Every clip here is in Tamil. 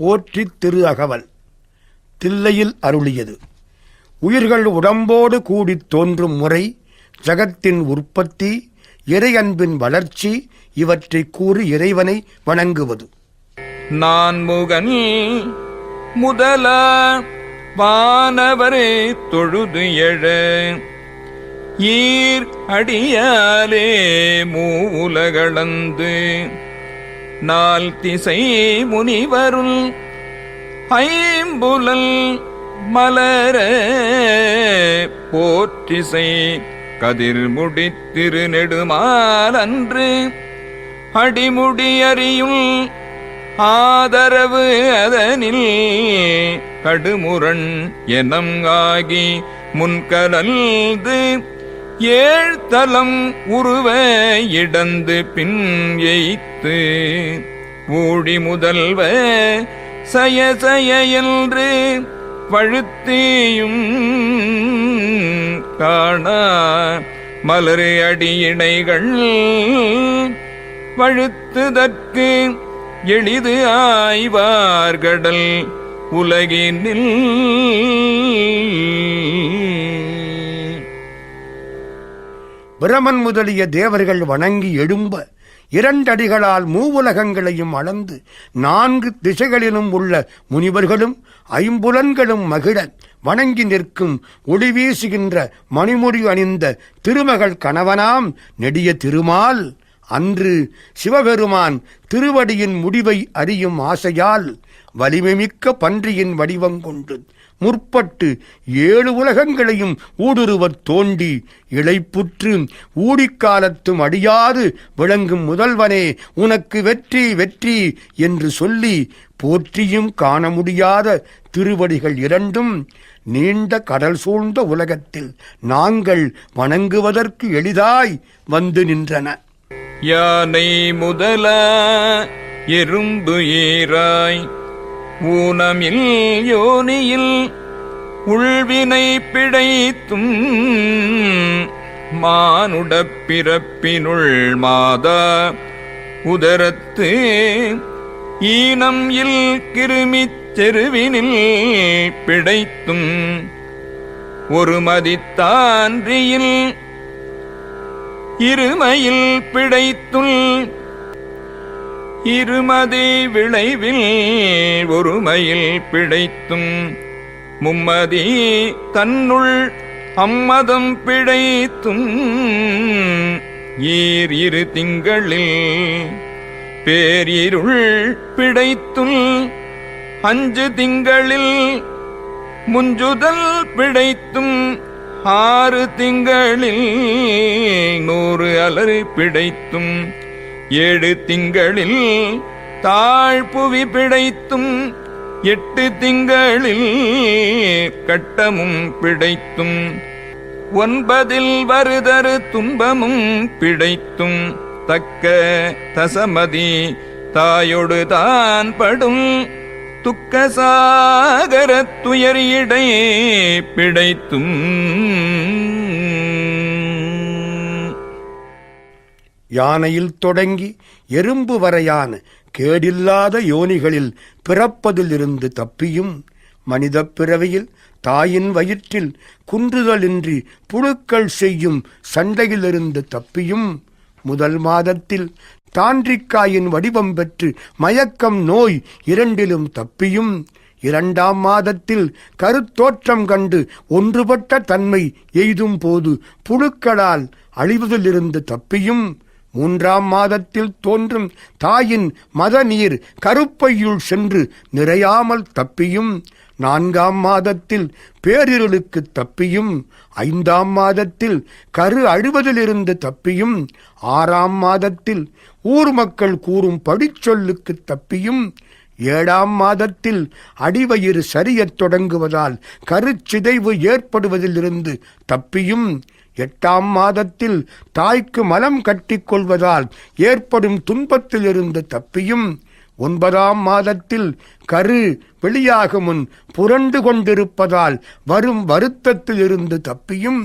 போற்றி திரு அகவல் தில்லையில் அருளியது. உயிர்கள் உடம்போடு கூடித் தோன்றும் முறை, ஜகத்தின் உற்பத்தி, இறை அன்பின் வளர்ச்சி இவற்றை கூறி இறைவனை வணங்குவது. நான் முகன் முதல வானவரே தொழுது எழ ஈர் அடியாலே மூவுலகளந்து நால் திசை முனிவருள் ஐம்புலல் மலர போற்றிசை கதிர்முடி திருநெடுமாலன்று அடிமுடியறியுள் ஆதரவு அதனில் கடுமுரண் எனம் ஆகி முன்கலந்து ஏழ்தலம் உருவ இடந்து பின் எய்த்து ஊழி முதல்வ சயசய என்று பழுத்தியும் காணா மலரு அடியினைகள் வழுத்துதற்கு எளிது ஆய்வார்கடல் உலகினில். பிரமன் முதலிய தேவர்கள் வணங்கி எழும்ப, இரண்டடிகளால் மூவுலகங்களையும் அளந்து 4 திசைகளிலும் உள்ள முனிவர்களும் ஐம்புலன்களும் மகிழ வணங்கி நிற்கும் ஒளி வீசுகின்ற மணிமுடி அணிந்த திருமகள் கணவனாம் நெடிய திருமால் அன்று சிவபெருமான் திருவடியின் முடிவை அறியும் ஆசையால் வலிமைமிக்க பன்றியின் வடிவம் கொண்டு முற்பட்டு 7 உலகங்களையும் ஊடுருவத் தோண்டி இளைப்புற்று ஊடிக்காலத்தும் அடியாது விளங்கும் முதல்வனே உனக்கு வெற்றி வெற்றி என்று சொல்லி போற்றியும் காண முடியாத திருவடிகள் இரண்டும் நீண்ட கடல் சூழ்ந்த உலகத்தில் நாங்கள் வணங்குவதற்கு எளிதாய் வந்து நின்றன. யானை முதல எறும்பு ஏராய் ஊனமில் யோனியில் உள்வினை பிழைத்தும் மானுடப் பிறப்பினுள் மாதா உதரத்து ஈனம் இல் கிருமிச் செருவினில் பிழைத்தும் ஒரு மதித்தான்றியில் இருமையில் பிழைத்துள் இருமதி விளைவில் ஒருமையில் பிழைத்தும் மும்மதி தன்னுள் அம்மதம் பிழைத்தும் இரு திங்களில் பேரிருள் பிழைத்துள் 5 திங்களில் முஞ்சுதல் பிழைத்தும் 6 திங்களில் 100 அலறு பிழைத்தும் 7 திங்களில் தாழ்புவி பிழைத்தும் 8 திங்களில் கட்டமும் பிழைத்தும் 9 வருதரு துன்பமும் பிழைத்தும் தக்க தசமதி தாயொடு தான் படும் துக்க சாகரத் துயரிடை பிழைத்தும். யானையில் தொடங்கி எறும்பு வரையான கேடில்லாத யோனிகளில் பிறப்பதிலிருந்து தப்பியும், மனித பிறவியில் தாயின் வயிற்றில் குன்றுதலின்றி புழுக்கள் செய்யும் சண்டையிலிருந்து தப்பியும், முதல் மாதத்தில் தாண்டிக்காயின் வடிவம் பெற்று மயக்கம் நோய் 2லும் தப்பியும், 2ஆம் மாதத்தில் கருத்தோற்றம் கண்டு ஒன்றுபட்ட தன்மை எய்தும் போது புழுக்களால் அழிவதிலிருந்து தப்பியும், 3ஆம் மாதத்தில் தோன்றும் தாயின் மத நீர் கருப்பையுள் சென்று நிறையாமல் தப்பியும், 4ஆம் மாதத்தில் பேரிருளுக்கு தப்பியும், 5ஆம் மாதத்தில் கரு அழுவதிலிருந்து தப்பியும், 6ஆம் மாதத்தில் ஊர் மக்கள் கூறும் படிச்சொல்லுக்கு தப்பியும், 7ஆம் மாதத்தில் அடிவயிறு சரியத் தொடங்குவதால் கருச்சிதைவு ஏற்படுவதிலிருந்து தப்பியும், 8ஆம் மாதத்தில் தாய்க்கு மலம் கட்டிக்கொள்வதால் ஏற்படும் துன்பத்திலிருந்து தப்பியும், 9ஆம் மாதத்தில் கரு வெளியாக முன் புரண்டு கொண்டிருப்பதால் வரும் வருத்தத்திலிருந்து தப்பியும்,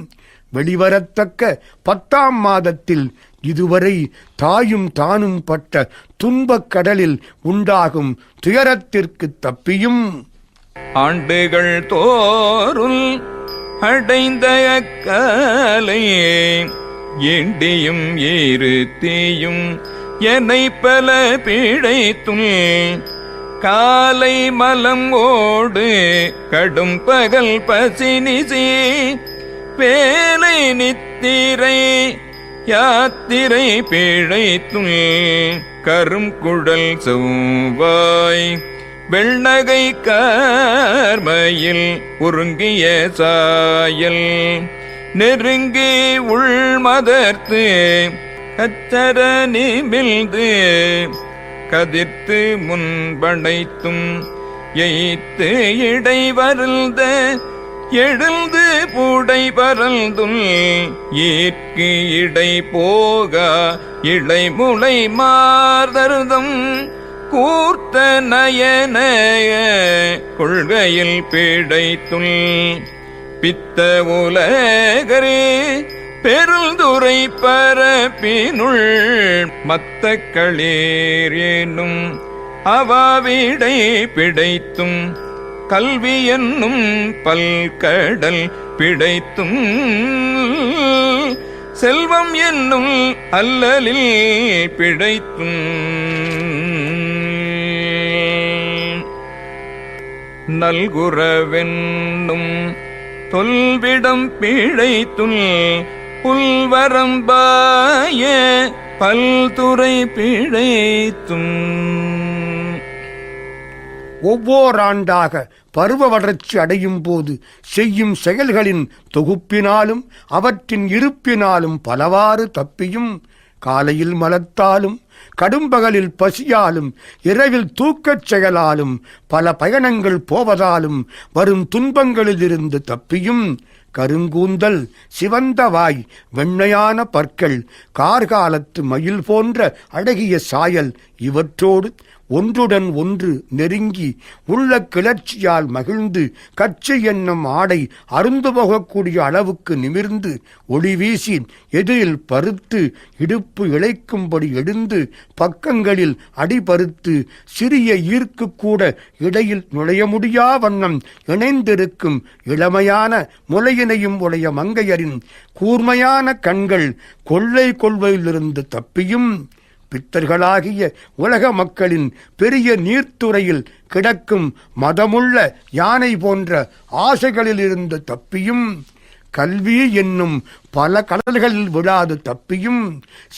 வெளிவரத்தக்க 10ஆம் மாதத்தில் இதுவரை தாயும் தானும் பட்ட துன்பக் கடலில் உண்டாகும் துயரத்திற்கு தப்பியும் ஆண்டுகள் தோறும் அடைந்த அக்காலையே எண்டியும் ஏறுத்தியும் என்னை பல பிழைத்தும் காலை மலம் ஓடு கடும் பகல் பசினிசி வேலை நித்திரை யாத்திரை பிழைத்தும் கரும் குடல் செவ்வாய் வெள்ளகை கார்மையில் உருங்கிய சாயல் நெருங்கி உள்மதர்த்து கச்சர நிமிழ்ந்து கதிர்த்து முன்படைத்தும் எய்த்து இடை வருந்த எழுந்து பூடை பரந்தும் ஈர்க்கு இடை போகா இளைமுளை மார்தருதம் கூர்த்த நயன கொள்கையில் பிழைத்துள் பித்த உலகரே பெருந்துரை பரப்பினுள் மத்த களீர் என்னும் அவாவிடை பிழைத்தும் கல்வி என்னும் பல்கடல் பிழைத்தும் செல்வம் என்னும் அல்லலில் பிழைத்தும் நல்குறவென்னும் தொல்விடம் பிழைத்துள் புல்வரம்பாய பல்துறை பிழைத்தும் ஒவ்வோராண்டாக பருவ வளர்ச்சி அடையும் போது செய்யும் செயல்களின் தொகுப்பினாலும் அவற்றின் இருப்பினாலும் பலவாறு தப்பியும் காலையில் மலத்தாலும் கடும்பகலில் பசியாலும் இரவில் தூக்கச் செயலாலும் பல பயணங்கள் போவதாலும் வரும் துன்பங்களிலிருந்து தப்பியும் கருங்கூந்தல் சிவந்த வாய் வெண்மையான பற்கள் கார்காலத்து மயில் போன்ற அழகிய சாயல் இவற்றோடு ஒன்றுடன் ஒன்று நெருங்கி உள்ள கிளர்ச்சியால் மகிழ்ந்து கச்சை என்னும் ஆடை அருந்து போகக்கூடிய அளவுக்கு நிமிர்ந்து ஒளி வீசி எதிரில் பருத்து இடுப்பு இழைக்கும்படி எழுந்து பக்கங்களில் அடிபருத்து சிறிய ஈர்க்கு கூட இடையில் நுழைய முடியா வண்ணம் இணைந்திருக்கும் இளமையான முளையினையும் உடைய மங்கையரின் கூர்மையான கண்கள் கொள்ளை கொள்வையிலிருந்து தப்பியும் பித்தர்களாகிய உலக மக்களின் பெரிய நீர்த்துறையில் கிடக்கும் மதமுள்ள யானை போன்ற ஆசைகளிலிருந்து தப்பியும் கல்வி என்னும் பல கடல்களில் விழாது தப்பியும்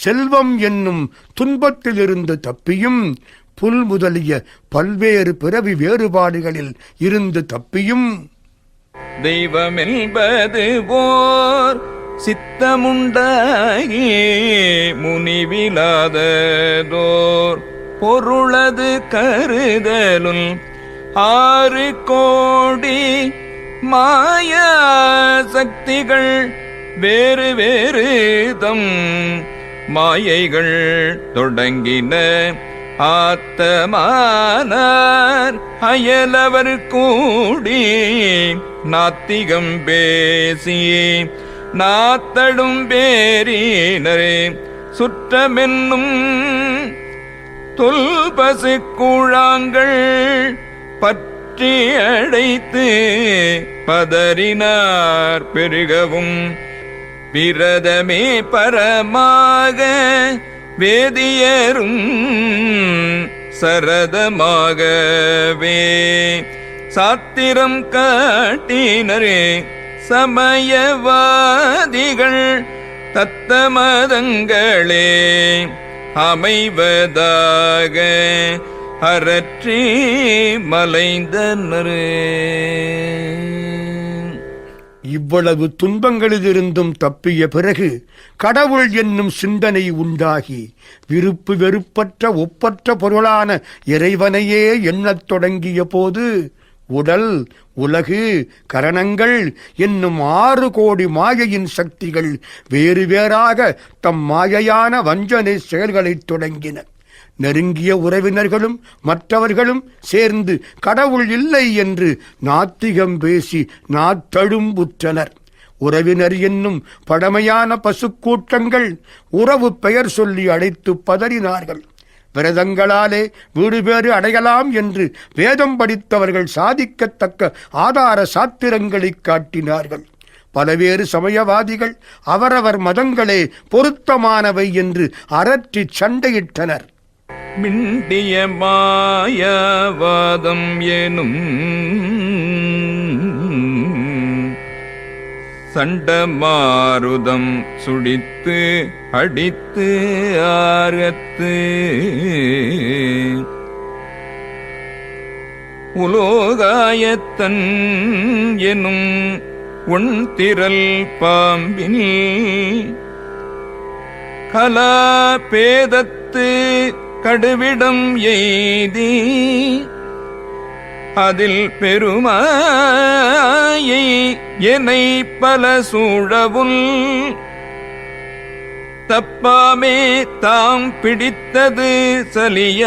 செல்வம் என்னும் துன்பத்திலிருந்து தப்பியும் புல் முதலிய பல்வேறு பிறவி வேறுபாடுகளில் இருந்து தப்பியும் தெய்வமென்பது போர் சித்தமுண்டாகி முனிவிலாததோர் பொருளது கருதலுள் 6 கோடி மாயா சக்திகள் வேறு வேறு தம் மாயைகள் தொடங்கின ஆத்தமானார் அயலவர் கூடி நாத்திகம் பேசி நாத்தடும் பேரினரே சுற்றமென்னும் தொல்பசு கூழாங்கள் பற்றி அடைத்து பதறினார் பெருகவும் விரதமே பரமாக வேதியரும் சரதமாகவே சாத்திரம் காட்டினரே சமயவாதிகள் தத்தமதங்களே அமைவதாக அரற்றி மலைந்தனரே. இவ்வளவு துன்பங்களிலிருந்தும் தப்பிய பிறகு கடவுள் என்னும் சிந்தனை உண்டாகி விருப்பு வெறுப்பற்ற ஒப்பற்ற பொருளான இறைவனையே எண்ணத் தொடங்கிய போது உடல் உலகு கரணங்கள் என்னும் 6 கோடி மாயையின் சக்திகள் வேறு வேறாக தம் மாயையான வஞ்சனை செயல்களைத் தொடங்கின. நெருங்கிய உறவினர்களும் மற்றவர்களும் சேர்ந்து கடவுள் இல்லை என்று நாத்திகம் பேசி நாத்தழும்புற்றனர். உறவினர் என்னும் பழமையான பசுக்கூட்டங்கள் உறவு பெயர் சொல்லி அழைத்து பதறினார்கள். விரதங்களாலே வீடு பேறு அடையலாம் என்று வேதம் படித்தவர்கள் சாதிக்கத்தக்க ஆதார சாத்திரங்களை காட்டினார்கள். பலவேறு சமயவாதிகள் அவரவர் மதங்களே பொருத்தமானவை என்று அரற்றி சண்டையிட்டனர். மிண்டிய மாயவாதம் எனும் சண்டமாருதம் சுடித்து அடித்து ஆரத்து உலோகாயத்தன் எனும் ஒன்திரல் பாம்பின் கலாபேதத்து கடுவிடம் எய்தி அதில் பெருமாயை என்னை பல சூழவுள் தப்பாமே தாம் பிடித்தது சலிய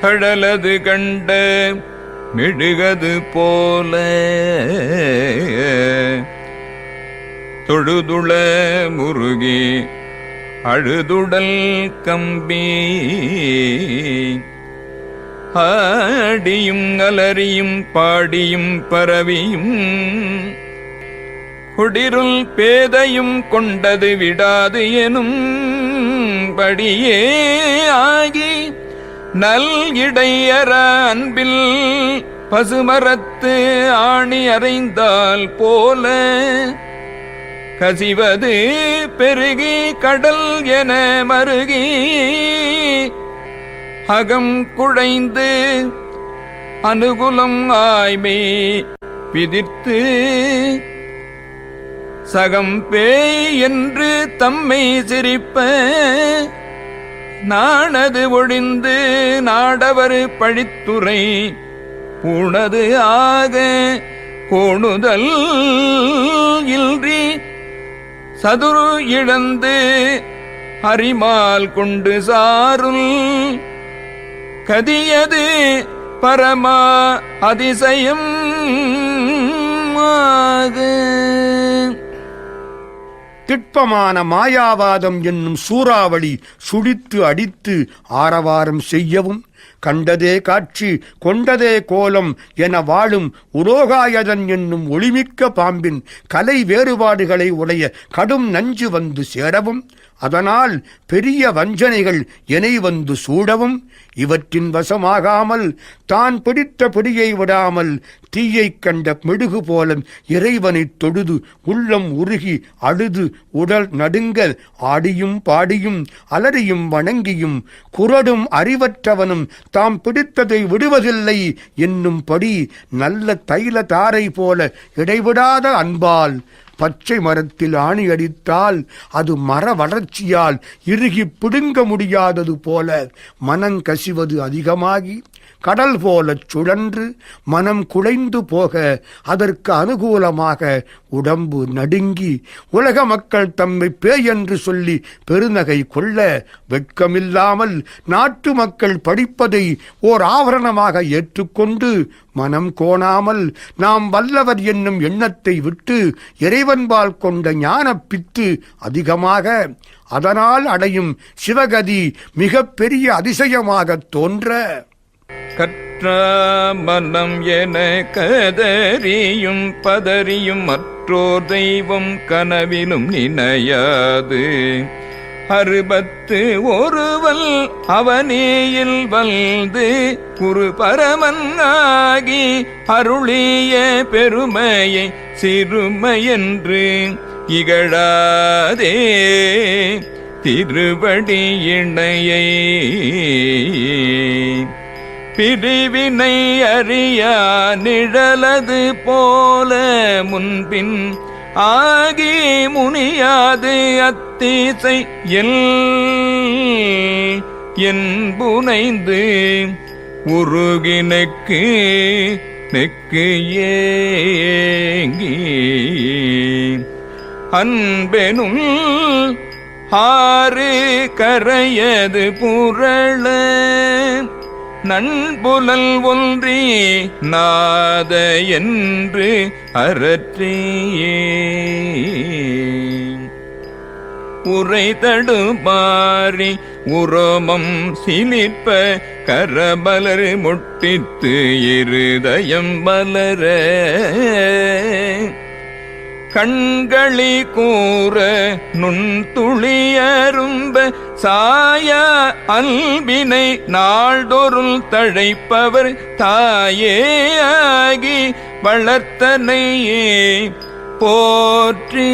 கடலது கண்ட மெழுகது போல தொழுதுள முருகி அழுதுடல் கம்பி ஆடியும் அலறியும் பாடியும் பரவியும் குடிருள் பேதையும் கொண்டது விடாது எனும் படியே ஆகி நல் இடையற அன்பில் பசுமரத்து ஆணி அறைந்தால் போல கசிவது பெருகி கடல் என மருகி அகம் குழைந்து அனுகுலம் ஆய்மை பிதிர்த்து சகம் பேய் என்று தம்மை சிரிப்ப நாணது ஒழிந்து நாடவர் பழித்துரை பூணது ஆக கோணுதல் இல்றி சதுரு இழந்து அரிமால் கொண்டு சாருள் கதியது பரமா அதிசயம் திட்பமான மாயாவாதம் என்னும் சூறாவளி சுடித்து அடித்து ஆரவாரம் செய்யவும் கண்டதே காட்சி கொண்டதே கோலம் என வாழும் உலோகாயதன் என்னும் ஒளிமிக்க பாம்பின் கலை வேறுபாடுகளை உடைய கடும் நஞ்சு வந்து சேரவும் அதனால் பெரிய வஞ்சனைகள் எனை வந்து சூடவும் இவற்றின் வசமாகாமல் தான் பிடித்த பிடியை விடாமல் தீயைக் கண்ட மெழுகு போல இறைவனைத் தொழுது உள்ளம் உருகி அழுது உடல் நடுங்க ஆடியும் பாடியும் அலறியும் வணங்கியும் குரடும் அறிவற்றவனும் தாம் பிடித்ததை விடுவதில்லை என்னும்படி நல்ல தைல தாரை போல இடைவிடாத அன்பால் பச்சை மரத்தில் ஆணி அடித்தால் அது மர வளர்ச்சியால் இறுகி பிடுங்க முடியாதது போல மனங்கசிவது அதிகமாகி கடல் போலச் சுழன்று மனம் குலைந்து போக அதற்கு அனுகூலமாக உடம்பு நடுங்கி உலக மக்கள் தம்மை பேய் என்று சொல்லி பெருநகை கொள்ள வெட்கமில்லாமல் நாட்டு மக்கள் படிப்பதை ஓர் ஆவரணமாக ஏற்றுக்கொண்டு மனம் கோணாமல் நாம் வல்லவர் என்னும் எண்ணத்தை விட்டு இறைவன்பால் கொண்ட ஞானப் பித்து அதிகமாக அதனால் அடையும் சிவகதி மிக பெரிய அதிசயமாகத் தோன்ற கற்ற மனம் என கதறியும் பதறியும் மற்றோர் தெய்வம் கனவிலும் நினையாது அறுபத்து ஒருவல் அவனேயில் வந்து குரு பரமன்னாகி அருளிய பெருமையை சிறுமையென்று இகழாதே திருவடி இணையை பிரிவினை அறியா நிழலது போல முன்பின் ஆகி முனியாது அத்தீசை என்புனைந்து உருகினக்கு நெக்கு ஏங்கி அன்பெனும் ஆறு கரையது புரள நண்புலல் ஒன்றி நாத என்று அரற்றியே உரை தடுமாறி உரோமம் சிலிர்ப்ப கரபலர் முட்டித்து இருதயம் பலர கண்களி கூற நுண்துளியரும்ப சாய அல்பினை நாள்தொருள் தழைப்பவர் தாயே ஆகி வளர்த்தனையே போற்றி.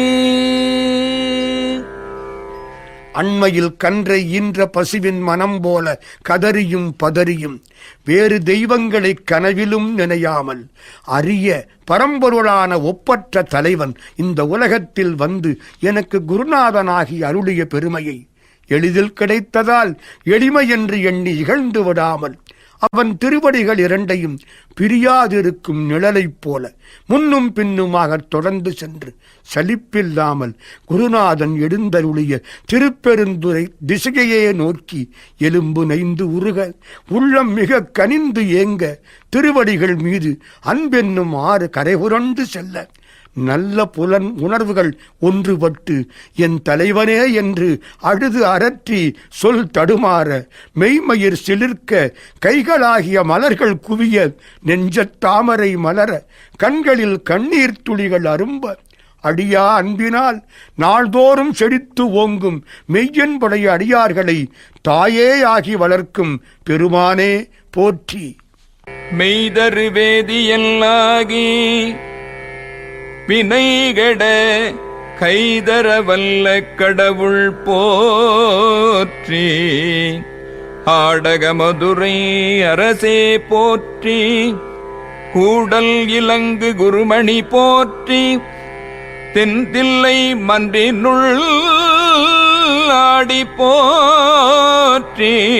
அண்மையில் கன்றை ஈன்ற பசுவின் மனம் போல கதறியும் பதறியும் வேறு தெய்வங்களை கனவிலும் நினையாமல் அரிய பரம்பொருளான ஒப்பற்ற தலைவன் இந்த உலகத்தில் வந்து எனக்கு குருநாதனாகி அருளிய பெருமையை எளிதில் கிடைத்ததால் எளிமை என்று எண்ணி இகழ்ந்து விடாமல் அவன் திருவடிகள் இரண்டையும் பிரியாதிருக்கும் நிழலைப் போல முன்னும் பின்னுமாக தொடர்ந்து சென்று சலிப்பில்லாமல் குருநாதன் எழுந்தருளிய திருப்பெருந்துறை திசையையே நோக்கி எலும்பு நைந்து உருக உள்ளம் மிக கனிந்து ஏங்க திருவடிகள் மீது அன்பென்னும் ஆறு கரைபுரண்டு செல்ல நல்ல புலன் உணர்வுகள் ஒன்றுபட்டு என் தலைவனே என்று அழுது அரற்றி சொல் தடுமாற மெய்மயிர் சிலிர்க்க கைகளாகிய மலர்கள் குவிய நெஞ்சத் தாமரை மலர கண்களில் கண்ணீர் துளிகள் அரும்ப அடியா அன்பினால் நாள்தோறும் செழித்து ஓங்கும் மெய்யன்புடைய அடியார்களை தாயே ஆகி வளர்க்கும் பெருமானே போற்றி. மெய்தரு வேதியல்லாகி வினைகட கைதர வல்ல கடவுள் போற்றி. ஆடக மதுரை அரசே போற்றி. கூடல் இலங்கு குருமணி போற்றி. தென்தில்லை மன்றினுள் ஆடி போற்றி.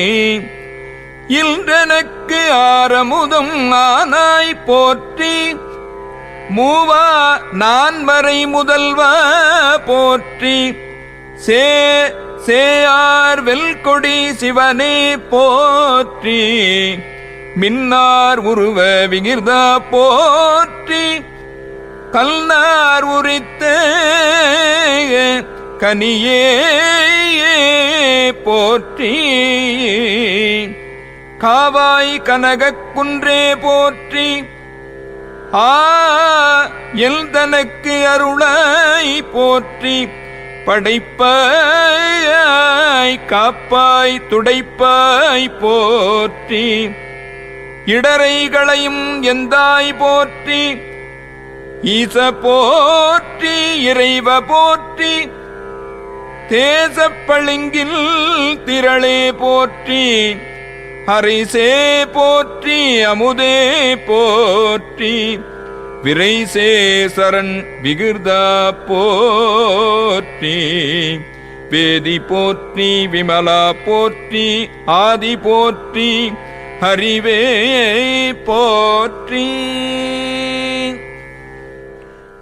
இன்றனக்கு ஆரமுதம் ஆனாய் போற்றி. மூவா நான்மறை முதல்வா போற்றி. சேயார் வெல்கொடி சிவனே போற்றி. மின்னார் உருவ விகிர்தா போற்றி. கல்நார் உரித்த கனியே போற்றி. காவாய் கனகக் குன்றே போற்றி. எல்தனக்கு அருளாய் போற்றி. படைப்பாய் காப்பாய் துடைப்பாய் போற்றி. இடரைகளையும் எந்தாய் போற்றி. ஈச போற்றி. இறைவ போற்றி. தேசப்பளிங்கில் திரளே போற்றி. ஹரிசே போற்றி. அமுதே போற்றி. விரைசே சரண் விகிர்தா போற்றி. வேதி போற்றி. விமலா போற்றி. ஆதி போற்றி. ஹரிவே போற்றி.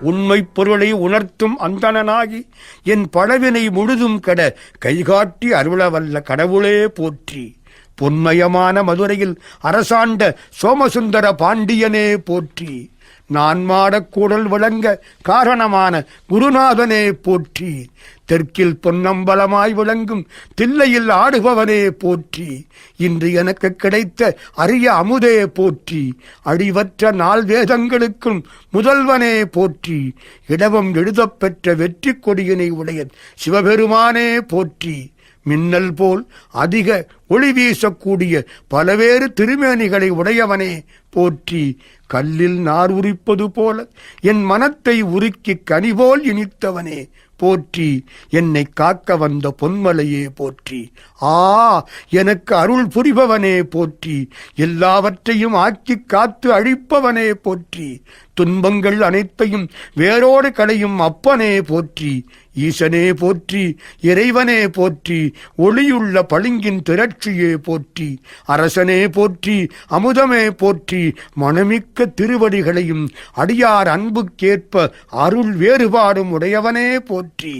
உண்மைப் பொருளை உணர்த்தும் அந்தணனாகி என் பழவினை முழுதும் கட கைகாட்டி அருளவல்ல கடவுளே போற்றி. பொன்மயமான மதுரையில் அரசாண்ட சோமசுந்தர பாண்டியனே போற்றி. நான் மாடக்கூடல் விளங்க காரணமான குருநாதனே போற்றி. தெற்கில் பொன்னம்பலமாய் விளங்கும் தில்லையில் ஆடுபவனே போற்றி. இன்று எனக்கு கிடைத்த அரிய அமுதே போற்றி. அடிவற்ற நால் வேதங்களுக்கும் முதல்வனே போற்றி. இடவம் எழுதப்பெற்ற வெற்றி கொடியினை உடைய சிவபெருமானே போற்றி. மின்னல் போல் அதிக ஒளி வீசக்கூடிய பலவேறு திருமேனிகளை உடையவனே போற்றி. கல்லில் நார் உரிப்பது போல என் மனத்தை உருக்கி கனிபோல் இனித்தவனே போற்றி. என்னை காக்க வந்த பொன்மலையே போற்றி. எனக்கு அருள் புரிபவனே போற்றி. எல்லாவற்றையும் ஆக்கி காத்து அழிப்பவனே போற்றி. துன்பங்கள் அனைத்தையும் வேரோடு களையும் அப்பனே போற்றி, ஈசனே போற்றி, இறைவனே போற்றி, ஒளியுள்ள பளிங்கின் திரட்சியே போற்றி, அரசனே போற்றி, அமுதமே போற்றி, மனமிக்க திருவடிகளையும் அடியார் அன்புக்கேற்ப அருள் வேறுபாடும் உடையவனே போற்றி,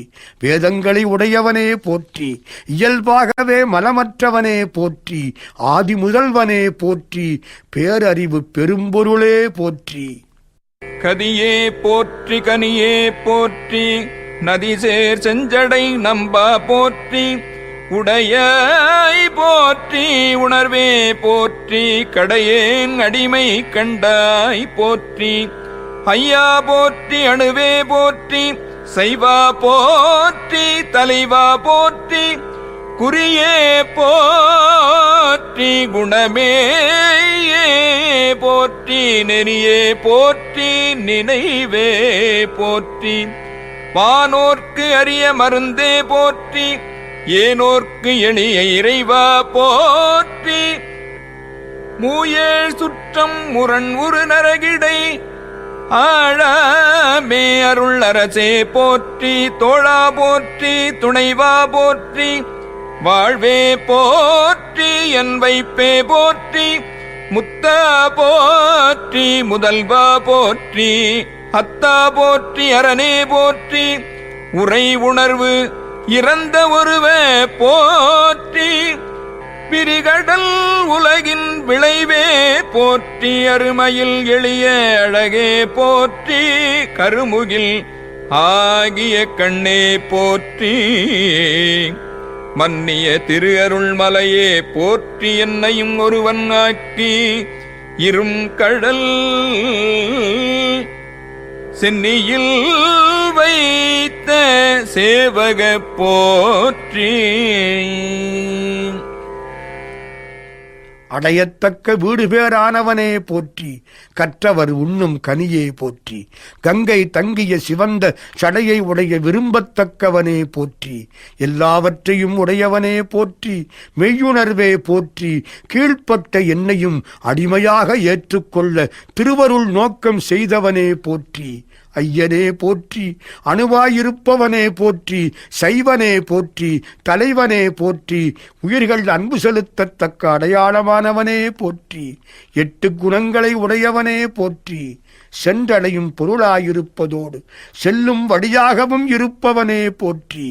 வேதங்களை உடையவனே போற்றி, இயல்பாகவே மலமற்றவனே போற்றி, ஆதி முதல்வனே போற்றி, பேரறிவு பெரும்பொருளே போற்றி. கதியே போற்றி, கனியே போற்றி, நதிசேர் செஞ்சடை நம்பா போற்றி, உடையாய் போற்றி, உணர்வே போற்றி, கடையேன் அடிமை கண்டாய் போற்றி, ஐயா போற்றி, அணுவே போற்றி, செய்வா போற்றி, தலைவா போற்றி, குறியே போற்றி, குணமே போற்றி, நெறியே போற்றி, நினைவே போற்றி, வானோர்க்கு அரிய மருந்தே போற்றி, ஏனோர்க்கு எளிய இறைவா போற்றி, மூயேழ் சுற்றம் முரண் உரு நரகிடை ஆழமே அருள் அரசே போற்றி, தோழா போற்றி, துணைவா போற்றி, வாழ்வே போற்றி, என் வைப்பே போற்றி, முத்தா போற்றி, முதல்வா போற்றி, அத்தா போற்றி, அரணே போற்றி, உரை உணர்வு இறந்த ஒருவ போற்றி, பிரிகடல் உலகின் விளைவே போற்றி, அருமையில் எளிய அழகே போற்றி, கருமுகில் ஆகிய கண்ணே போற்றி, மன்னிய திரு அருள் மலையே போற்றி, என்னையும் ஒருவன் ஆக்கி இரும் கடல் சென்னியில் வைத்த சேவக போற்றி. அடையத்தக்க வீடு பேரானவனே போற்றி, கற்றவர் உண்ணும் கனியே போற்றி, கங்கை தங்கிய சிவந்த சடையை உடைய விரும்பத்தக்கவனே போற்றி, எல்லாவற்றையும் உடையவனே போற்றி, மெய்யுணர்வே போற்றி, கீழ்ப்பட்ட என்னையும் அடிமையாக ஏற்றுக்கொள்ள திருவருள் நோக்கம் செய்தவனே போற்றி, ஐயனே போற்றி, அணுவாயிருப்பவனே போற்றி, சைவனே போற்றி, தலைவனே போற்றி, உயிர்கள் அன்பு செலுத்தத்தக்க அடையாளமானவனே போற்றி, 8 குணங்களை உடையவனே போற்றி, சென்றடையும் பொருளாயிருப்பதோடு செல்லும் வழியாகவும் இருப்பவனே போற்றி,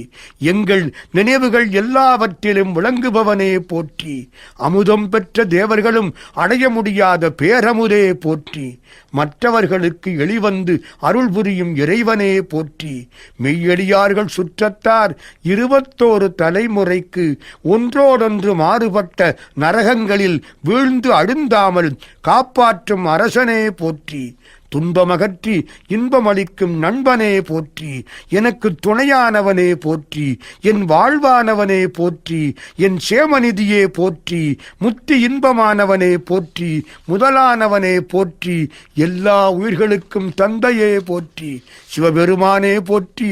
எங்கள் நினைவுகள் எல்லாவற்றிலும் விளங்குபவனே போற்றி, அமுதம் பெற்ற தேவர்களும் அடைய முடியாத பேரமுதே போற்றி, மற்றவர்களுக்கு எளிவந்து அருள் புரியும் இறைவனே போற்றி, மெய்யடியார்கள் சுற்றத்தார் 21 தலைமுறைக்கு ஒன்றோடொன்று மாறுபட்ட நரகங்களில் வீழ்ந்து அழுந்தாமல் காப்பாற்றும் அரசனே போற்றி, துன்பமகற்றி இன்பமளிக்கும் நண்பனே போற்றி, எனக்கு துணையானவனே போற்றி, என் வாழ்வானவனே போற்றி, என் சேமநிதியே போற்றி, முத்தி இன்பமானவனே போற்றி, முதலானவனே போற்றி, எல்லா உயிர்களுக்கும் தந்தையே போற்றி, சிவபெருமானே போற்றி,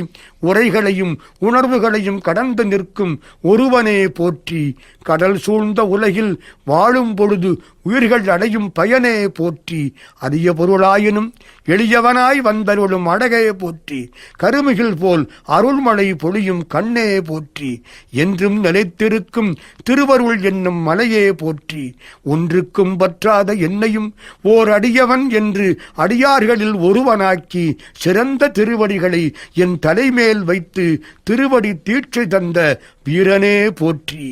உரைகளையும் உணர்வுகளையும் கடந்து நிற்கும் ஒருவனே போற்றி, கடல் சூழ்ந்த உலகில் வாழும் பொழுது உயிர்கள் அடையும் பயனே போற்றி, அரிய பொருளாயினும் எளியவனாய் வந்தருளும் அழகே போற்றி, கருமிகில் போல் அருள்மழை பொழியும் கண்ணே போற்றி, என்றும் நிலைத்திருக்கும் திருவருள் என்னும் மலையே போற்றி, ஒன்றுக்கும் பற்றாத என்னையும் ஓர் அடியவன் என்று அடியார்களில் ஒருவனாக்கி சிறந்த திருவடிகளை என் தலைமேல் வைத்து திருவடி தீட்சை தந்த வீரனே போற்றி.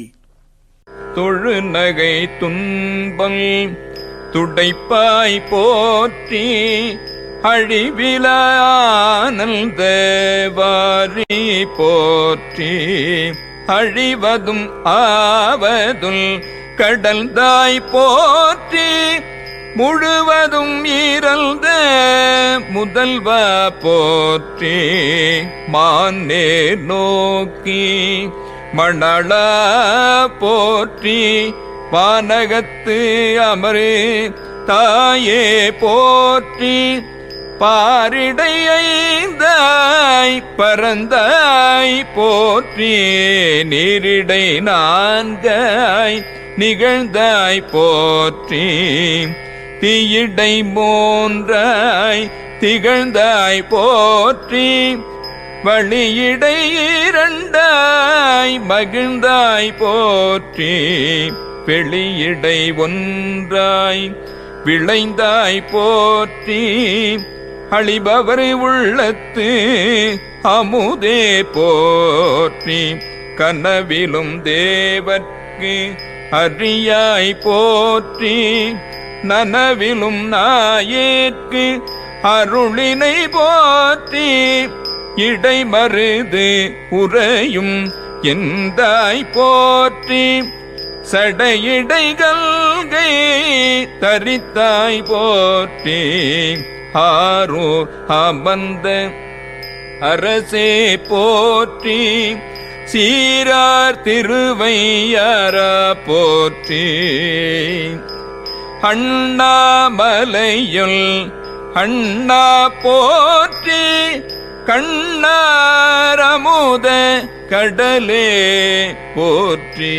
தொழு நகை துன்பம் துடைப்பாய் போற்றி, அழிவில ஆனந்த வாரி போற்றி, அழிவதும் ஆவதும் கடல்தாய் போற்றி, முழுவதும் ஈரல்த முதல்வா போற்றி, மானே நோக்கி மணளா போற்றி, வானகத்து அமரே தாயே போற்றி, பாரிடை ஐந்தாய் பரந்தாய் போற்றி, நீரிடை 4 நிகழ்ந்தாய் போற்றி, தீயிடை 3 திகழ்ந்தாய் போற்றி வழியிடை இரண்டாய் மகிழ்ந்தாய் போற்றி வெளியிடை ஒன்றாய் விளைந்தாய் போற்றி அழிபவர் உள்ளத்து அமுதே போற்றி கனவிலும் தேவர்க்கு அறியாய் போற்றி நனவிலும் நாயேற்கு அருளினை போற்றி இடைமருது உறையும் எந்தாய் போற்றி சடையிடைகள்கை தரித்தாய் போற்றி ஆரூர் அமர்ந்த அரசே போற்றி சீரார் திருவையாரா போற்றி அண்ணாமலையுள் அண்ணா போற்றி கண்ணாரமுத கடலே போற்றி.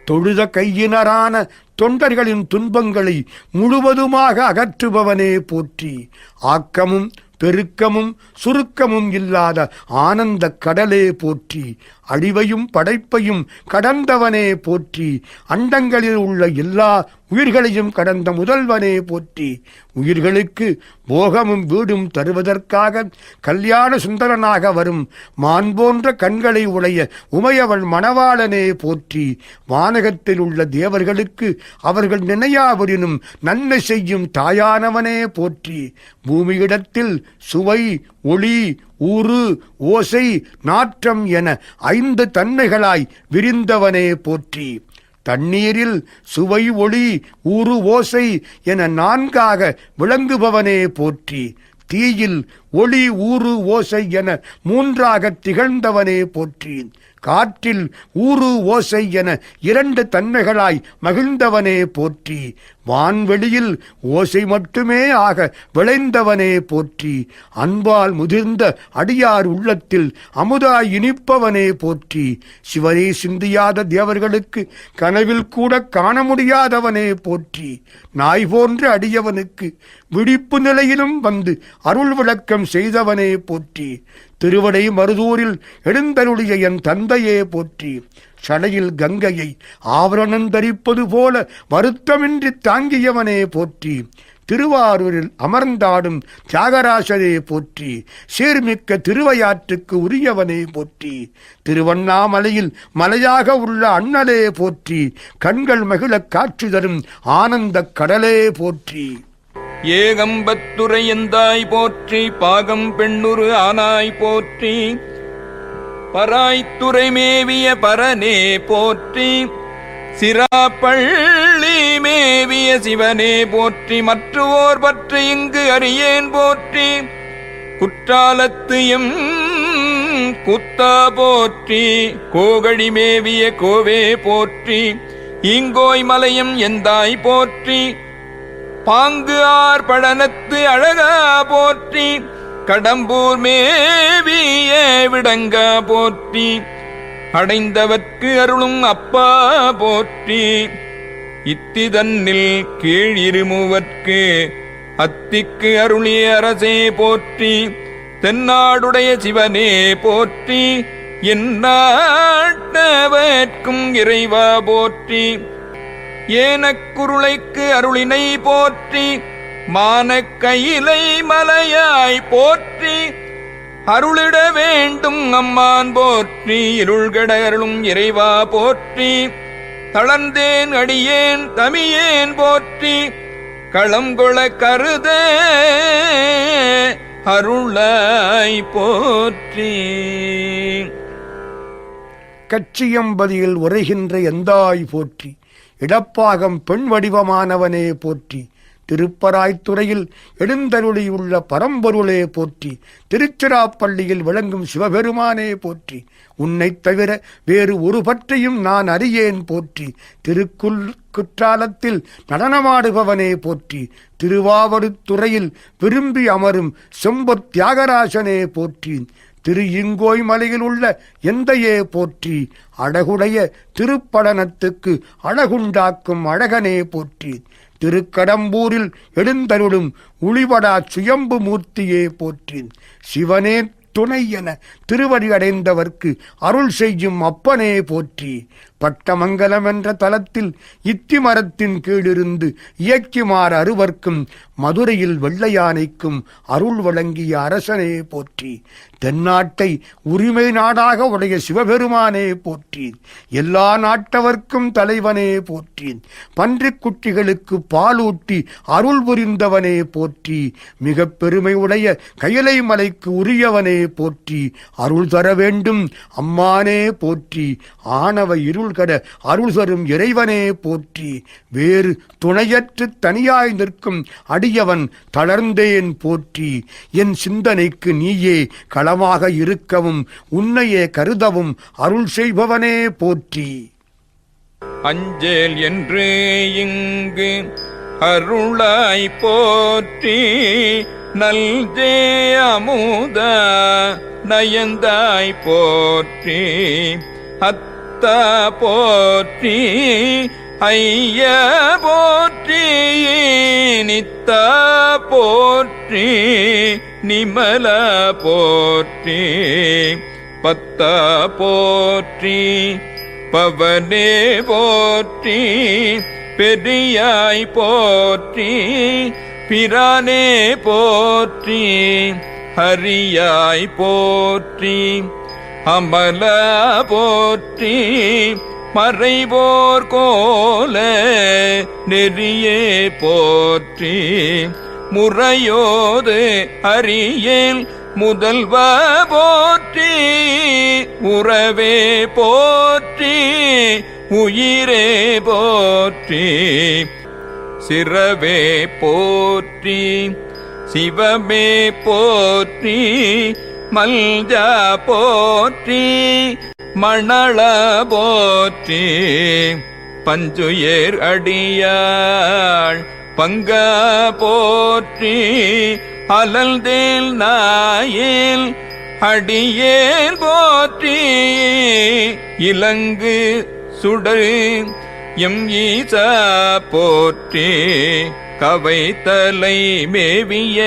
தொழுத கையினரான தொண்டர்களின் துன்பங்களை முழுவதுமாக அகற்றுபவனே போற்றி. ஆக்கமும் பெருக்கமும் சுருக்கமும் இல்லாத ஆனந்த கடலே போற்றி. அழிவையும் படைப்பையும் கடந்தவனே போற்றி. அண்டங்களில் உள்ள எல்லா உயிர்களையும் கடந்த முதல்வனே போற்றி. உயிர்களுக்கு போகமும் வீடும் தருவதற்காக கல்யாண சுந்தரனாக வரும் மான் போன்ற கண்களை உடைய உமையவள் மணவாளனே போற்றி. வானகத்தில் உள்ள தேவர்களுக்கு அவர்கள் நினையாவரினும் நன்மை செய்யும் தாயானவனே போற்றி. பூமியிடத்தில் சுவை, ஒளி, ஊறு, ஓசை, நாற்றம் என 5 தன்மைகளாய் விரிந்தவனே போற்றி. தண்ணீரில் சுவை, ஒளி, ஊறு, ஓசை என 4ஆக விளங்குபவனே போற்றி. தீயில் ஒளி, ஊறு, ஓசை என 3ஆக திகழ்ந்தவனே போற்றி. காற்றில் ஊறு, ஓசை என 2 தன்மைகளாய் மகிழ்ந்தவனே போற்றி. வான்வெளியில் ஓசை மட்டுமே ஆக விளைந்தவனே போற்றி. அன்பால் முதிர்ந்த அடியார் உள்ளத்தில் அமுதாய் இனிப்பவனே போற்றி. சிவனே சிந்தியாத தேவர்களுக்கு கனவில் கூட காண முடியாதவனே போற்றி. நாய் போன்ற அடியவனுக்கு விழிப்பு நிலையிலும் வந்து அருள் விளக்கம் செய்தவனே போற்றி. திருவடை மருதூரில் எழுந்தருளிய என் தந்தையே போற்றி. சடையில் கங்கையை ஆவரணம் தரிப்பது போல வருத்தமின்றி தாங்கியவனே போற்றி. திருவாரூரில் அமர்ந்தாடும் தியாகராசரே போற்றி. சீர்மிக்க திருவையாற்றுக்கு உரியவனே போற்றி. திருவண்ணாமலையில் மலையாக உள்ள அண்ணலே போற்றி. கண்கள் மகிழ காட்சி தரும் ஆனந்த கடலே போற்றி. ஏகம்பத்துரை எந்தாய் போற்றி. பாகம் பெண்ணுரு ஆனாய் போற்றி. பராய்த்துறை மேவிய பரனே போற்றி. சிராப்பள்ளி மேவிய சிவனே போற்றி. மற்றுவோர் பற்றி இங்கு அறியேன் போற்றி. குற்றாலத்து எம் குத்தா போற்றி. கோகழி மேவிய கோவே போற்றி. ஈங்கோய் மலையம் எந்தாய் போற்றி. பாங்கு ஆர் பழனத்து அழகா போற்றி. கடம்பூர் மேவிய விடங்கா போற்றி. அடைந்தவர்க்கு அருளும் அப்பா போற்றி. இத்திதன்னில் கீழ் இருமுவர்க்கு அத்திக்கு அருளிய அரசே போற்றி. தென்னாடுடைய சிவனே போற்றி. எந்நாட்டவர்க்கும் இறைவா போற்றி. ஏனக்குருளைக்கு அருளினை போற்றி. மானக்கயிலை மலையாய் போற்றி. அருளிட வேண்டும் அம்மான் போற்றி. இருள்கட அருளும் இறைவா போற்றி. தளர்ந்தேன் அடியேன் தமியேன் போற்றி. களங்கொள கருத அருளாய் போற்றி. கச்சியம்பதியில் உரைகின்ற எந்தாய் போற்றி. இடப்பாகம் பெண் வடிவமானவனே போற்றி. திருப்பராய்த்துறையில் எழுந்தருளியுள்ள பரம்பொருளே போற்றி. திருச்சிராப்பள்ளியில் விளங்கும் சிவபெருமானே போற்றி. உன்னைத் தவிர வேறு ஒரு பற்றையும் நான் அறியேன் போற்றி. குற்றாலத்தில் நடனமாடுபவனே போற்றி. திருவாவடுதுறையில் விரும்பி அமரும் செம்பொற் தியாகராசனே போற்றி. திரு இங்கோய் மலையில் உள்ள எந்தையே போற்றி. அழகுடைய திருப்படனத்துக்கு அழகுண்டாக்கும் அழகனே போற்றி. திருக்கடம்பூரில் எழுந்தருளும் உளிவடா சுயம்பு மூர்த்தியே போற்றி. சிவனே துணை என திருவடி அடைந்தவர்க்கு அருள் செய்யும் அப்பனே போற்றி. பட்டமங்கலம் என்ற தலத்தில் இத்தி மரத்தின் கீழிருந்து இயக்கிமாறு அருவர்க்கும் மதுரையில் வெள்ளையானைக்கும் அருள் வழங்கிய அரசனே போற்றி. தென்னாட்டை உரிமை நாடாக உடைய சிவபெருமானே போற்றி. எல்லா நாட்டவர்க்கும் தலைவனே போற்றி. பன்றிக் குட்டிகளுக்கு பாலூட்டி அருள் புரிந்தவனே போற்றி. மிக பெருமை உடைய கயிலை மலைக்கு உரியவனே போற்றி. அருள் தர வேண்டும் அம்மானே போற்றி. ஆணவ இருள் கட அருள் தரும் இறைவனே போற்றி. வேறு துணையற்று தனியாய் நிற்கும் அடியவன் தளர்ந்தேன் போற்றி. என் சிந்தனைக்கு நீயே களமாக இருக்கவும் உன்னையே கருதவும் அருள் செய்பவனே போற்றி. அஞ்சேல் என்று இங்கு அருளாய் போற்றி. நல்ஜே அமுத நயந்தாய் போற்றி. அத்தா போற்றி. ஐய போற்றி. நித்தா போற்றி. நிமல போற்றி. பத்தா போற்றி. பவனே போற்றி. பெரியாய் போற்றி. பிரானே போற்றி. ஹரியாய் போற்றி. அமல போற்றி. மறைவோர் கோல நெறியே போற்றி. முறையோது அறியேல் முதல்வ போற்றி. உறவே போற்றி. உயிரே போற்றி. சிறவே போற்றி. சிவமே போற்றி. மல்ஜா போற்றி. மணள போற்றி. பஞ்சுயர் அடியாள் பங்க போற்றி. அலல்தேல் நாயேல் அடியேல் போற்றி. இலங்கு சுடர் எம் ஈசா போற்றி. கவைத்தலை மேவிய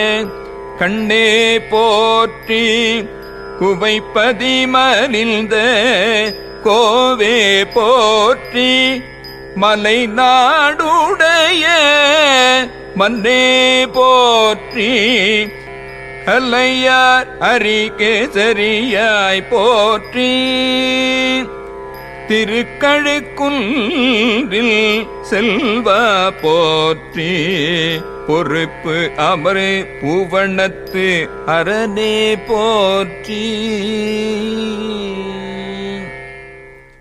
கண்ணே போற்றி. குவைப்பதி மலிந்த கோவே போற்றி. மலை நாடுடைய மன்னே போற்றி. கல்லையார் அரிகேசரியாய் போற்றி. திருக்கழுக்குன்றில் செல்வா போற்றி. பொறுப்பு அமரு பூவண்ணத்து அரணே போற்றி.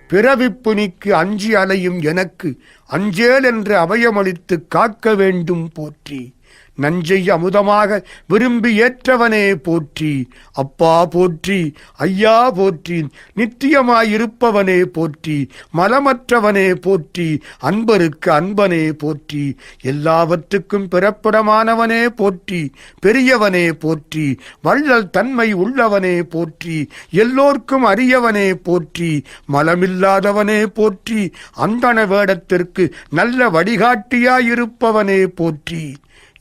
பிறவிப்புனிக்கு அஞ்சி அலையும் எனக்கு அஞ்சேல் என்று அபயமளித்து காக்க வேண்டும் போற்றி. நஞ்சை அமுதமாக விரும்பி ஏற்றவனே போற்றி. அப்பா போற்றி. ஐயா போற்றி. நித்தியமாயிருப்பவனே போற்றி. மலமற்றவனே போற்றி. அன்பருக்கு அன்பனே போற்றி. எல்லாவற்றுக்கும் பிறப்பிடமானவனே போற்றி. பெரியவனே போற்றி. வள்ளல் தன்மை உள்ளவனே போற்றி. எல்லோர்க்கும் அரியவனே போற்றி. மலமில்லாதவனே போற்றி. அந்தண வேடத்திற்கு நல்ல வழிகாட்டியாயிருப்பவனே போற்றி.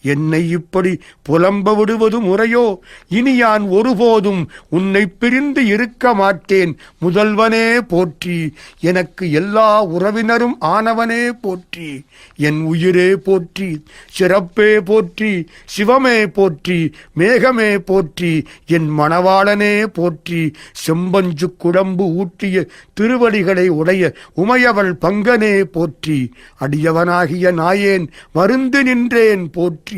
என்னை இப்படி புலம்ப விடுவது முறையோ? இனி யான் ஒருபோதும் உன்னை பிரிந்து இருக்க மாட்டேன். முதல்வனே போற்றி. எனக்கு எல்லா உறவினரும் ஆனவனே போற்றி. என் உயிரே போற்றி. சிறப்பே போற்றி. சிவமே போற்றி. மேகமே போற்றி. என் மணவாளனே போற்றி. செம்பஞ்சு குடம்பு ஊட்டிய திருவடிகளை உடைய உமையவள் பங்கனே போற்றி. அடியவனாகிய நாயேன் மருந்து நின்றேன் போற்றி.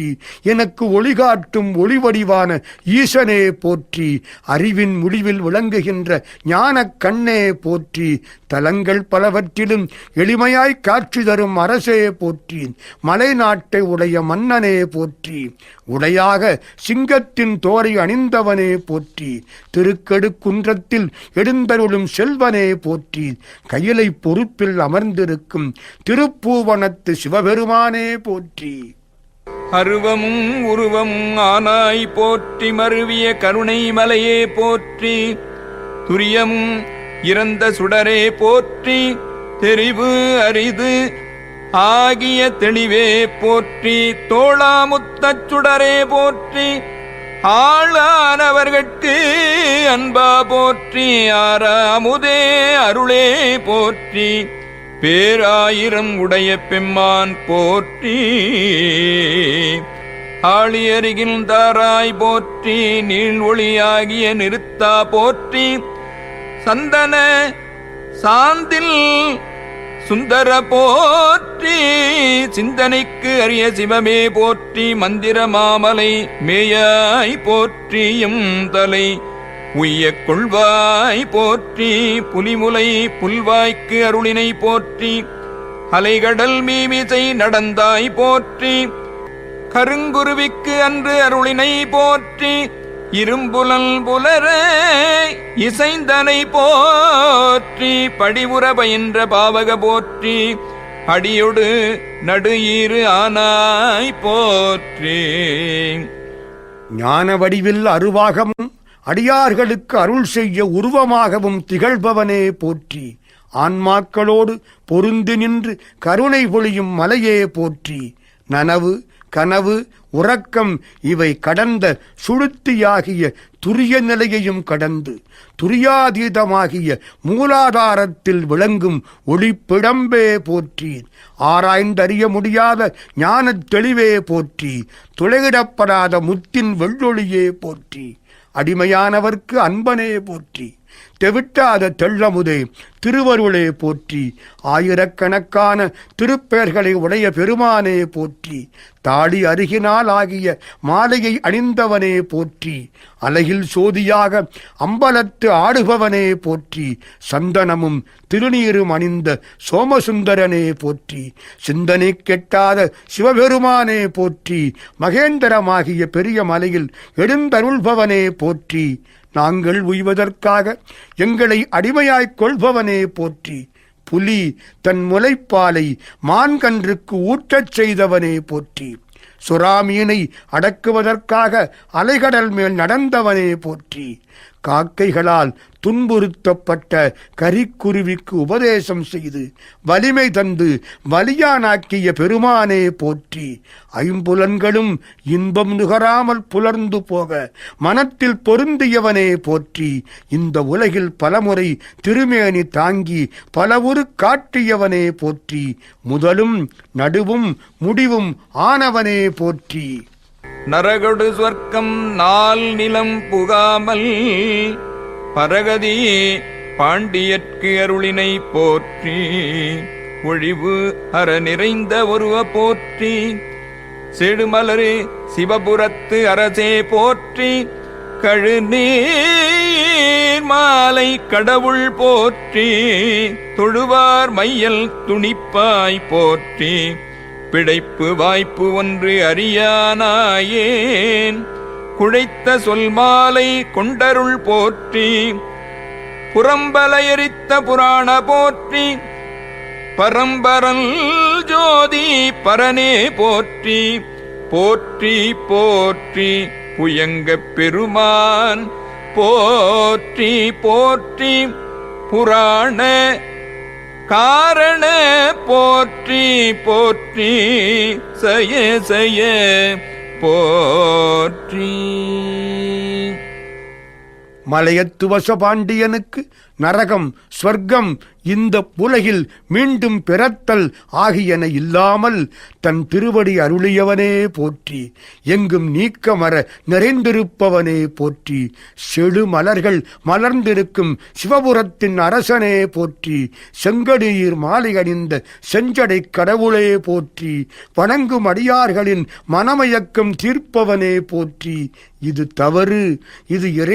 எனக்கு ஒளிகாட்டும் ஒளிவடிவான ஈசனே போற்றி. அறிவின் முடிவில் விளங்குகின்ற ஞானக் கண்ணே போற்றி. தலங்கள் பலவற்றிலும் எளிமையாய் காட்சி தரும் அரசே போற்றி. மலை நாட்டை உடைய மன்னனே போற்றி. உடையாக சிங்கத்தின் தோரை அணிந்தவனே போற்றி. திருக்கெடுக்குன்றத்தில் எழுந்தருளும் செல்வனே போற்றி. கையிலை பொறுப்பில் அமர்ந்திருக்கும் திருப்பூவனத்து சிவபெருமானே போற்றி. அருவமும் உருவமும் ஆனாய் போற்றி மருவிய கருணை மலையே போற்றி துரியமும் இறந்த சுடரே போற்றி தெரிவு அரிது ஆகிய தெளிவே போற்றி தோளாமுத்தச் சுடரே போற்றி ஆளானவர்கட்கு அன்பா போற்றி ஆறாமுதே அருளே போற்றி பேராயிரம் உடைய பெம்மான் போற்றி ஆழியருகின்றாராய் போற்றி நீள் ஒளியாகிய நிறுத்தா போற்றி சந்தன சாந்தில் சுந்தர போற்றி சிந்தனைக்கு அரிய சிவமே போற்றி மந்திர மாமலை மேயாய் போற்றியும் தலை உய்யக் கொள்வாய் போற்றி புலிமுலை புல்வாய்க்கு அருளினை போற்றி அலைகடல் மீமிசை நடந்தாய் போற்றி கருங்குருவிக்கு அன்று அருளினை போற்றி இரும்புலல் புலர இசைந்தனை போற்றி படிவுற பயின்ற பாவக போற்றி அடியொடு நடு ஈறு ஆனாய் போற்றி ஞான வடிவில் அருவாகவும் அடியார்களுக்கு அருள் செய்ய உருவமாகவும் திகழ்பவனே போற்றி ஆன்மாக்களோடு பொருந்தி நின்று கருணை பொழியும் மலையே போற்றி நனவு கனவு உறக்கம் இவை கடந்த சுழுத்தியாகிய துரிய நிலையையும் கடந்து துரியாதீதமாகிய மூலாதாரத்தில் விளங்கும் ஒளிப்பிடம்பே போற்றி ஆராய்ந்தறிய முடியாத ஞானத் தெளிவே போற்றி துளையிடப்படாத முத்தின் வெள்ளொளியே போற்றி அடிமையானவர்க்கு அன்பனே போற்றி தெவிட்டாத தெள்ளமுதே திருவருளே போற்றி ஆயிரக்கணக்கான திருப்பெயர்களை உடைய பெருமானே போற்றி தாடி அருகினால் ஆகிய மாலையை அணிந்தவனே போற்றி அலையில் சோதியாக அம்பலத்து ஆடுபவனே போற்றி சந்தனமும் திருநீரும் அணிந்த சோமசுந்தரனே போற்றி சிந்தனை கெட்டாத சிவபெருமானே போற்றி மகேந்திரமாகிய பெரிய மலையில் எழுந்தருள்பவனே போற்றி நாங்கள் உய்வதற்காக எங்களை அடிமையாய்க் கொள்பவனே போற்றி புலி தன் முலைப்பாலை மான்கன்றுக்கு ஊட்டச் செய்தவனே போற்றி சுறாமீனை அடக்குவதற்காக அலைகடல் மேல் நடந்தவனே போற்றி காக்கைகளால் துன்புறுத்தப்பட்ட கரிக்குருவிக்கு உபதேசம் செய்து வலிமை தந்து வலியானாக்கிய பெருமானே போற்றி ஐம்புலன்களும் இன்பம் நுகராமல் புலர்ந்து போக மனத்தில் பொருந்தியவனே போற்றி இந்த உலகில் பலமுறை திருமேனி தாங்கி பலவுரு காட்டியவனே போற்றி முதலும் நடுவும் முடிவும் ஆனவனே போற்றி நரகொடு சொர்க்கம் நாள் நிலம் புகாமல் பரகதி பாண்டியற்கு அருளினை போற்றி ஒழிவு அற நிறைந்த ஒருவ போற்றி செடுமலரு சிவபுரத்து அரசே போற்றி கழுநீர் மாலை கடவுள் போற்றி தொழுவார் மையல் துணிப்பாய் போற்றி பிழைப்பு வாய்ப்பு ஒன்று அறியானாயேன் குழைத்த சொல் மாலை கொண்டருள் போற்றி புறம்பலையரித்த புராண போற்றி பரம்பரல் ஜோதி பரனே போற்றி போற்றி போற்றி புயங்கப் பெருமான் போற்றி போற்றி புராண காரண போற்றி போற்றி சய சய போற்றி மலையத்து வசபாண்டியனுக்கு நரகம் ஸ்வர்க்கம் இந்த உலகில் மீண்டும் பிறத்தல் ஆகியன இல்லாமல் தன் திருவடி அருளியவனே போற்றி எங்கும் நீக்கமர நிறைந்திருப்பவனே போற்றி செழு மலர்கள் மலர்ந்திருக்கும் சிவபுரத்தின் அரசனே போற்றி செங்கடீர் மாலை அணிந்த செஞ்சடை கடவுளே போற்றி வணங்கும் அடியார்களின் மனமயக்கம் தீர்ப்பவனே போற்றி இது தவறு இது இறை